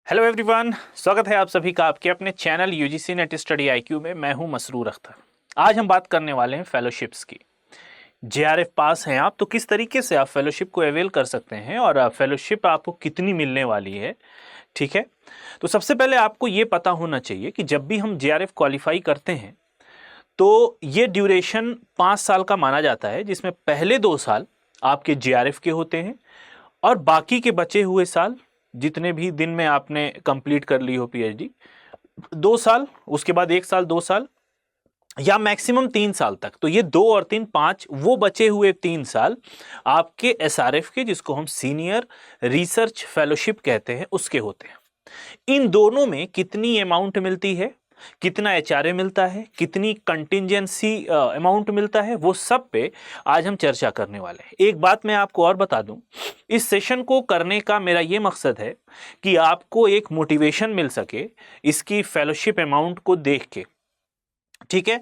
Hello everyone, स्वागत है आप सभी का आपके अपने channel UGC net study IQ में। मैं हूं मसरूर अख्तर। आज हम बात करने वाले हैं फेलोशिप्स की। जेआरएफ पास हैं आप तो किस तरीके से आप फेलोशिप को अवेल कर सकते हैं और फेलोशिप आपको कितनी मिलने वाली है। ठीक है, तो सबसे पहले आपको ये पता होना चाहिए कि जब भी हम जेआरएफ क्वालिफाई करते हैं तो ये ड्यूरेशन 5 साल का माना जाता है, जिसमें पहले 2 साल आपके जेआरएफ के होते हैं और बाकी के बचे हुए साल जितने भी दिन में आपने कंप्लीट कर ली हो पीएचडी, 2 साल, उसके बाद 1 साल, 2 साल या मैक्सिमम 3 साल तक। तो ये 2 और 3 5, वो बचे हुए 3 साल आपके एसआरएफ के, जिसको हम सीनियर रिसर्च फेलोशिप कहते हैं, उसके होते हैं। इन दोनों में कितनी अमाउंट मिलती है, कितना एचआरए मिलता है, कितनी कंटिंजेंसी अमाउंट मिलता है, वो सब पे आज हम चर्चा करने वाले हैं। एक बात मैं आपको और बता दूं, इस सेशन को करने का मेरा ये मकसद है कि आपको एक मोटिवेशन मिल सके इसकी फेलोशिप अमाउंट को देख के। ठीक है,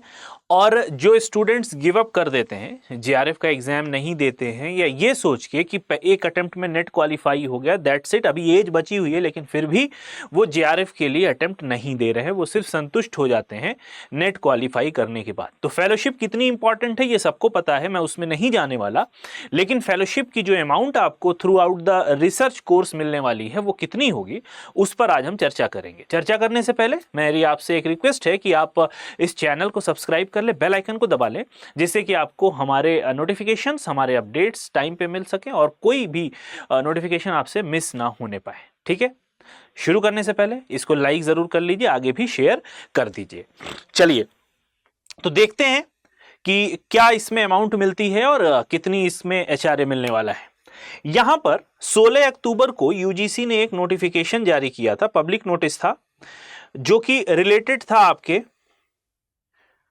और जो स्टूडेंट्स गिव अप कर देते हैं, जेआरएफ का एग्जाम नहीं देते हैं, या ये सोच के कि एक अटेम्प्ट में नेट क्वालिफाई हो गया, दैट्स इट, अभी एज बची हुई है लेकिन फिर भी वो जेआरएफ के लिए अटेम्प्ट नहीं दे रहे हैं, वो सिर्फ संतुष्ट हो जाते हैं नेट क्वालिफाई करने के बाद। तो फेलोशिप कितनी इंपॉर्टेंट है ये सबको पता है, मैं उसमें नहीं जाने वाला। लेकिन फेलोशिप की जो अमाउंट आपको through out the research course मिलने वाली है वो कितनी होगी, उस पर आज हम चर्चा करेंगे। चर्चा करने से पहले मेरी आपसे एक रिक्वेस्ट है कि आप इस चैनल को सब्सक्राइब कर ले, बेल आइकन को दबा ले, जिससे कि आपको हमारे नोटिफिकेशंस, हमारे अपडेट्स टाइम पे मिल सके और कोई भी नोटिफिकेशन आपसे मिस ना होने पाए। ठीक है, शुरू करने से पहले इसको लाइक जरूर कर लीजिए, आगे भी शेयर कर दीजिए। चलिए तो देखते हैं कि क्या इसमें अमाउंट मिलती है और कितनी इसमें एचआरए मिलने वाला है। यहां पर 16 अक्टूबर को यूजीसी ने एक नोटिफिकेशन जारी किया था, पब्लिक नोटिस था, जो कि रिलेटेड था आपके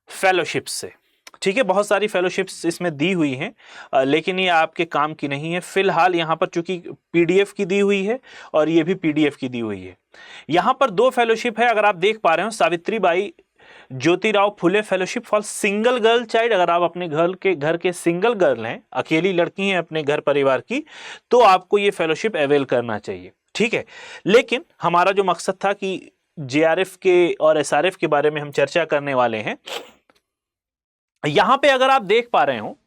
फेलोशिप से। ठीक है, बहुत सारी फेलोशिप्स इसमें दी हुई हैं, लेकिन ये आपके काम की नहीं है फिलहाल। यहां पर चूंकि पीडीएफ की दी हुई है और ये भी पीडीएफ की दी हुई है। यहां पर 2 फेलोशिप है, अगर आप देख पा रहे हो, Savitribai Jyotirao Phule fellowship for single girl child. अगर आप अपने घर के सिंगल गर्ल हैं, अकेली लड़की हैं अपने घर परिवार की, तो आपको ये फेलोशिप अवेल करना चाहिए। ठीक है, लेकिन हमारा जो मकसद था कि जेआरएफ के और एसआरएफ के बारे में हम चर्चा करने वाले हैं। यहां पे अगर आप देख पा रहे हो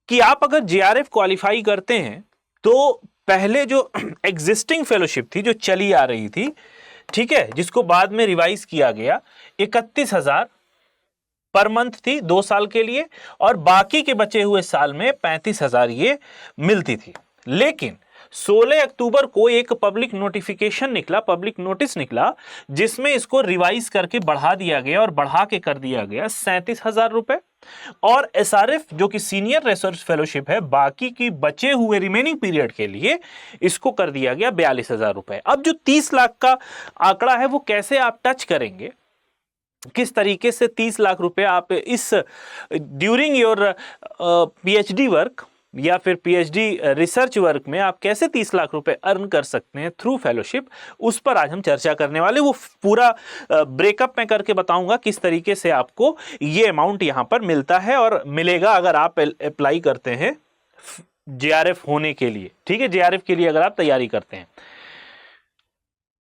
कि आप अगर जेआरएफ क्वालिफाई करते हैं तो पहले जो एग्जिस्टिंग फेलोशिप थी, जो चली आ रही थी, ठीक है, जिसको बाद में रिवाइज किया गया, 31,000 पर मंथ थी 2 साल के लिए, और बाकी के बचे हुए साल में 35,000 ये मिलती थी। लेकिन 16 अक्टूबर को एक पब्लिक नोटिफिकेशन निकला, पब्लिक नोटिस निकला, जिसमें इसको रिवाइज करके बढ़ा दिया गया और बढ़ा के कर दिया गया 37,000 रुपए। और एसआरएफ जो कि सीनियर रिसर्च फेलोशिप है, बाकी की बचे हुए रिमेनिंग पीरियड के लिए इसको कर दिया गया 42,000 रुपए। अब जो 30 लाख का आंकड़ा है वो कैसे आप टच करेंगे, किस तरीके से 30 लाख रुपए आप इस ड्यूरिंग योर पीएचडी वर्क या फिर पीएचडी रिसर्च वर्क में आप कैसे 30 लाख रुपए अर्न कर सकते हैं थ्रू फेलोशिप, उस पर आज हम चर्चा करने वाले। वो पूरा ब्रेकअप में करके बताऊंगा किस तरीके से आपको ये अमाउंट यहां पर मिलता है और मिलेगा अगर आप अप्लाई करते हैं जेआरएफ होने के लिए। ठीक है, जेआरएफ के लिए अगर आप तैयारी करते हैं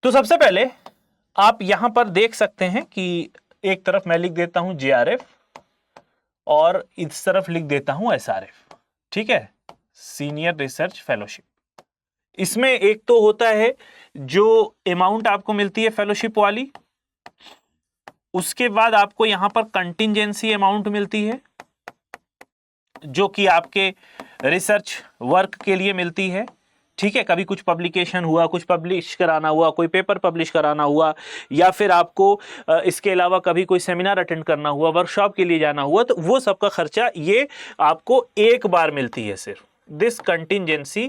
तो सबसे पहले आप यहां पर देख सकते हैं कि एक तरफ मैं लिख देता हूं जेआरएफ और इस तरफ लिख देता हूं एसआरएफ। ठीक है, सीनियर रिसर्च फेलोशिप। इसमें एक तो होता है जो अमाउंट आपको मिलती है फेलोशिप वाली, उसके बाद आपको यहां पर कंटिंजेंसी अमाउंट मिलती है जो कि आपके रिसर्च वर्क के लिए मिलती है। ठीक है, कभी कुछ पब्लिकेशन हुआ, कुछ पब्लिश कराना हुआ, कोई पेपर पब्लिश कराना हुआ, या फिर आपको इसके अलावा कभी कोई सेमिनार अटेंड करना हुआ, वर्कशॉप के लिए जाना हुआ, तो वो सबका खर्चा ये आपको एक बार मिलती है सिर्फ। दिस कंटिंजेंसी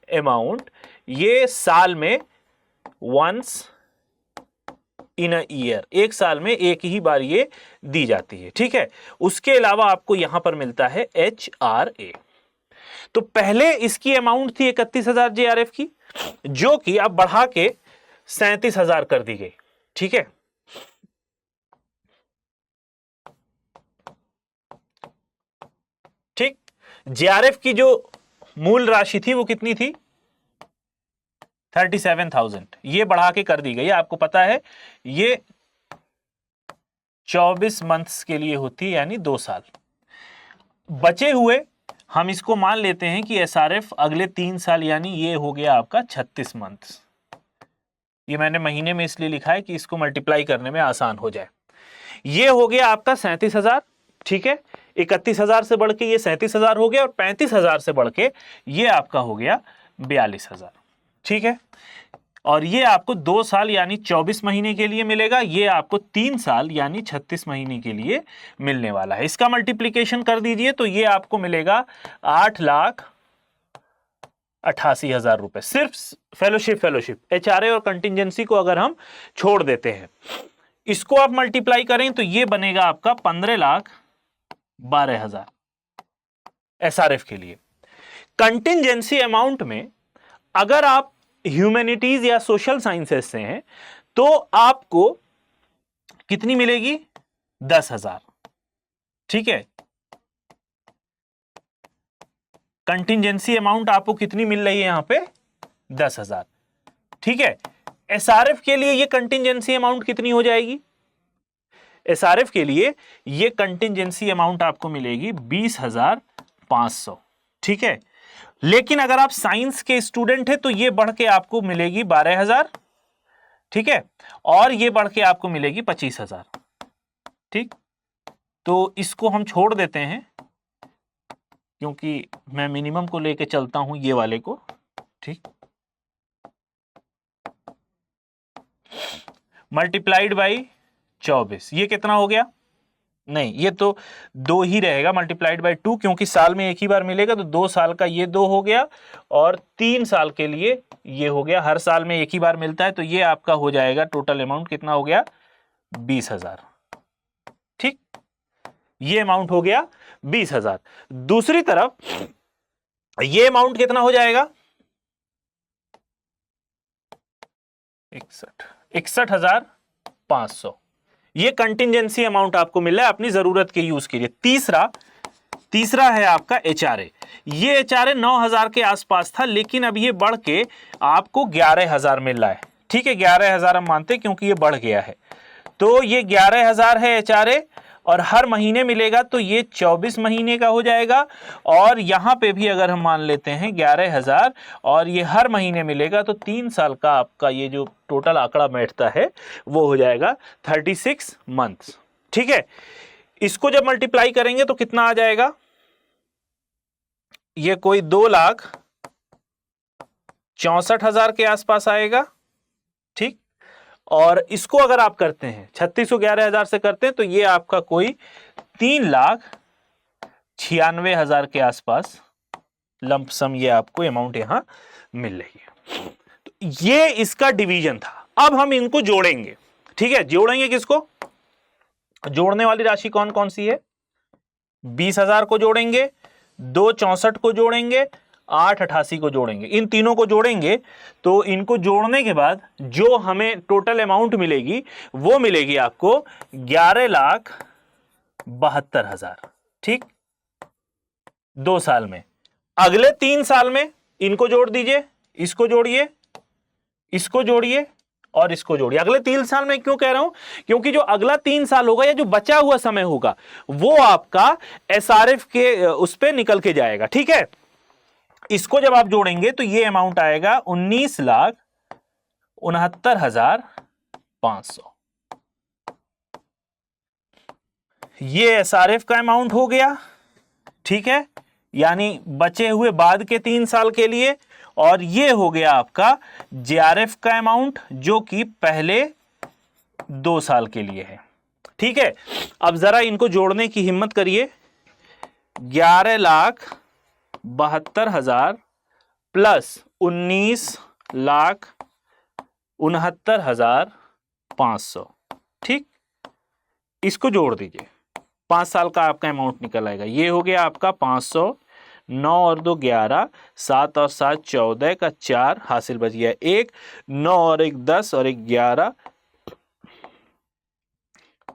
अमाउंट ये साल में वंस इन अ ईयर, एक साल में एक ही बार ये दी जाती है। ठीक है, उसके अलावा आपको यहां पर मिलता है एचआरए। तो पहले इसकी अमाउंट थी 31,000 जेआरएफ की, जो कि अब बढ़ा के 37,000 कर दी गई। ठीक है, ठीक, जेआरएफ की जो मूल राशि थी वो कितनी थी, 37,000 ये बढ़ा के कर दी गई, आपको पता है ये 24 मंथ्स के लिए होती है, यानी 2 साल। बचे हुए हम इसको मान लेते हैं कि एसआरएफ अगले 3 साल, यानी ये हो गया आपका 36 मंथ्स। ये मैंने महीने में इसलिए लिखा है कि इसको मल्टीप्लाई करने में आसान हो जाए। ये हो गया आपका 37,000, ठीक है। 31,000 से बढ़ के ये 37,000 हो गया, और 35,000 से बढ़ के ये आपका हो गया 42,000, ठीक है। और ये आपको 2 साल यानी 24 महीने के लिए मिलेगा, ये आपको 3 साल यानी 36 महीने के लिए मिलने वाला है। इसका मल्टीप्लिकेशन कर दीजिए तो ये आपको मिलेगा 8,88,000 रुपए, सिर्फ फेलोशिप एचआरए और कंटिजेंसी को अगर हम छोड़ देते हैं, इसको आप मल्टीप्लाई करें तो ये बनेगा आपका 15,12,000 एसआरएफ के लिए। कंटिजेंसी अमाउंट में अगर आप ह्यूमैनिटीज या सोशल साइंसेस से हैं तो आपको कितनी मिलेगी? 10,000, ठीक है। कंटिजेंसी अमाउंट आपको कितनी मिल रही है यहां पे? 10,000, ठीक है। एसआरएफ के लिए ये कंटिजेंसी अमाउंट कितनी हो जाएगी? एसआरएफ के लिए ये कंटिजेंसी अमाउंट आपको मिलेगी 20,500, ठीक है। लेकिन अगर आप साइंस के स्टूडेंट हैं तो ये बढ़ के आपको मिलेगी 12,000, ठीक है, और ये बढ़ के आपको मिलेगी 25,000, ठीक। तो इसको हम छोड़ देते हैं क्योंकि मैं मिनिमम को लेके चलता हूं, ये वाले को, ठीक। मल्टीप्लाइड बाई 24, ये कितना हो गया? नहीं, ये तो 2 ही रहेगा, मल्टीप्लाइड बाई 2, क्योंकि साल में एक ही बार मिलेगा, तो 2 साल का ये 2 हो गया, और 3 साल के लिए ये हो गया। हर साल में एक ही बार मिलता है, तो ये आपका हो जाएगा टोटल अमाउंट कितना हो गया? 20,000, ठीक। ये अमाउंट हो गया 20,000। दूसरी तरफ ये अमाउंट कितना हो जाएगा? 61,500। ये कंटिजेंसी अमाउंट आपको मिल रहा है अपनी जरूरत के यूज के लिए। तीसरा है आपका एचआरए। ये एचआरए 9,000 के आसपास था, लेकिन अब ये बढ़ के आपको 11,000 मिल रहा है, ठीक है। 11,000 हम मानते हैं क्योंकि ये बढ़ गया है, तो ये 11,000 है एचआरए, और हर महीने मिलेगा तो ये 24 महीने का हो जाएगा। और यहां पे भी अगर हम मान लेते हैं 11,000 और ये हर महीने मिलेगा, तो 3 साल का आपका ये जो टोटल आंकड़ा बैठता है वो हो जाएगा 36 मंथ्स, ठीक है। इसको जब मल्टीप्लाई करेंगे तो कितना आ जाएगा? ये कोई 2,64,000 के आसपास आएगा, ठीक। और इसको अगर आप करते हैं 36 को 11,000 से करते हैं तो ये आपका कोई 3,96,000 के आसपास लंपसम ये आपको अमाउंट यहां मिल रही है। तो ये इसका डिवीजन था। अब हम इनको जोड़ेंगे, ठीक है। जोड़ेंगे किसको? जोड़ने वाली राशि कौन कौन सी है? 20,000 को जोड़ेंगे, 2,64 को जोड़ेंगे, 8,88 को जोड़ेंगे। इन तीनों को जोड़ेंगे तो इनको जोड़ने के बाद जो हमें टोटल अमाउंट मिलेगी वो मिलेगी आपको 11,72,000, ठीक। 2 साल में। अगले 3 साल में इनको जोड़ दीजिए, इसको जोड़िए, इसको जोड़िए और इसको जोड़िए। अगले 3 साल में क्यों कह रहा हूं? क्योंकि जो अगला 3 साल होगा या जो बचा हुआ समय होगा वो आपका एसआरएफ के उस पे निकल के जाएगा, ठीक है। इसको जब आप जोड़ेंगे तो ये अमाउंट आएगा 19,69,500। ये एसआरएफ का अमाउंट हो गया, ठीक है, यानी बचे हुए बाद के 3 साल के लिए। और ये हो गया आपका जेआरएफ का अमाउंट जो कि पहले 2 साल के लिए है, ठीक है। अब जरा इनको जोड़ने की हिम्मत करिए। 11,72,000 प्लस 19,69,500, ठीक। इसको जोड़ दीजिए, 5 साल का आपका अमाउंट निकल आएगा। ये हो गया आपका 500, 9 और 2 11, 7 और 7 14 का 4 हासिल बच गया 1, 9 और 1 10 और 1 11,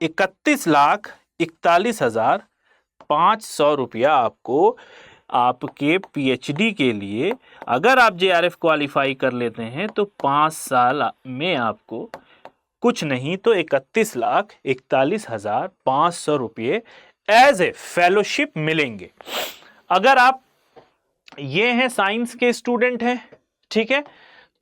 31,41,500 रुपया आपको आपके पीएचडी के लिए अगर आप जेआरएफ क्वालिफाई कर लेते हैं तो 5 साल में आपको कुछ नहीं तो 31,41,500 रुपये एज ए फेलोशिप मिलेंगे। अगर आप ये हैं साइंस के स्टूडेंट हैं, ठीक है,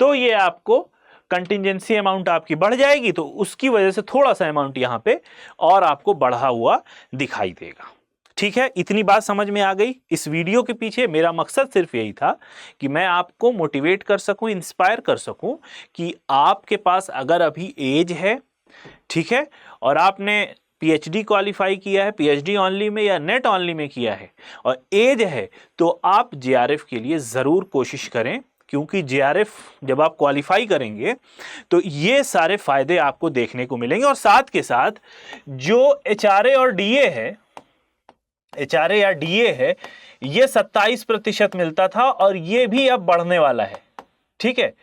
तो ये आपको कंटिजेंसी अमाउंट आपकी बढ़ जाएगी, तो उसकी वजह से थोड़ा सा अमाउंट यहां पे और आपको बढ़ा हुआ दिखाई देगा। ठीक है, इतनी बात समझ में आ गई। इस वीडियो के पीछे मेरा मकसद सिर्फ यही था कि मैं आपको मोटिवेट कर सकूं, इंस्पायर कर सकूं कि आपके पास अगर अभी एज है, ठीक है, और आपने पीएचडी क्वालिफाई किया है, पीएचडी ओनली में या नेट ओनली में किया है और एज है, तो आप जेआरएफ के लिए ज़रूर कोशिश करें, क्योंकि जेआरएफ जब आप क्वालिफाई करेंगे तो ये सारे फायदे आपको देखने को मिलेंगे। और साथ के साथ जो एचआरए और डीए है, एचआरए या डीए है, ये 27% मिलता था और ये भी अब बढ़ने वाला है। ठीक है,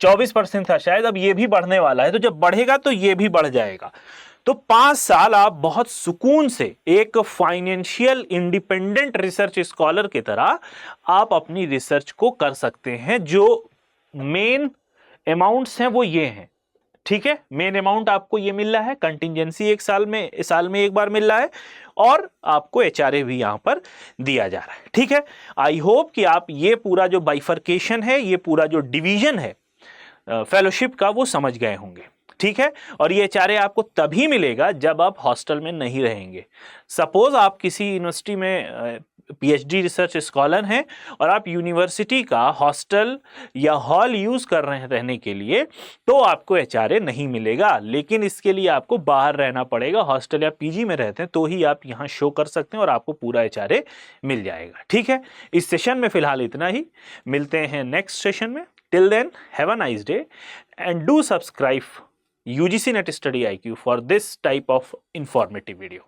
24% था शायद, अब ये भी बढ़ने वाला है। तो जब बढ़ेगा तो ये भी बढ़ जाएगा। तो 5 साल आप बहुत सुकून से एक फाइनेंशियल इंडिपेंडेंट रिसर्च स्कॉलर की तरह आप अपनी रिसर्च को कर सकते हैं। जो मेन अमाउंट्स हैं वो ये हैं, ठीक है, मेन अमाउंट आपको ये मिल रहा है, कंटिजेंसी एक साल में एक बार मिल रहा है और आपको एचआरए भी यहां पर दिया जा रहा है। ठीक है, आई होप कि आप ये पूरा जो बाइफर्केशन है, ये पूरा जो डिवीजन है फेलोशिप का, वो समझ गए होंगे। ठीक है, और ये एचआरए आपको तभी मिलेगा जब आप हॉस्टल में नहीं रहेंगे। सपोज आप किसी यूनिवर्सिटी में पीएचडी रिसर्च स्कॉलर हैं और आप यूनिवर्सिटी का हॉस्टल या हॉल यूज कर रहे हैं रहने के लिए, तो आपको एचआरए नहीं मिलेगा। लेकिन इसके लिए आपको बाहर रहना पड़ेगा, हॉस्टल या पीजी में रहते हैं तो ही आप यहाँ शो कर सकते हैं और आपको पूरा एचआरए मिल जाएगा। ठीक है, इस सेशन में फिलहाल इतना ही, मिलते हैं नेक्स्ट सेशन में। Till then have a nice day and do subscribe UGC Net Study IQ for this type of informative video.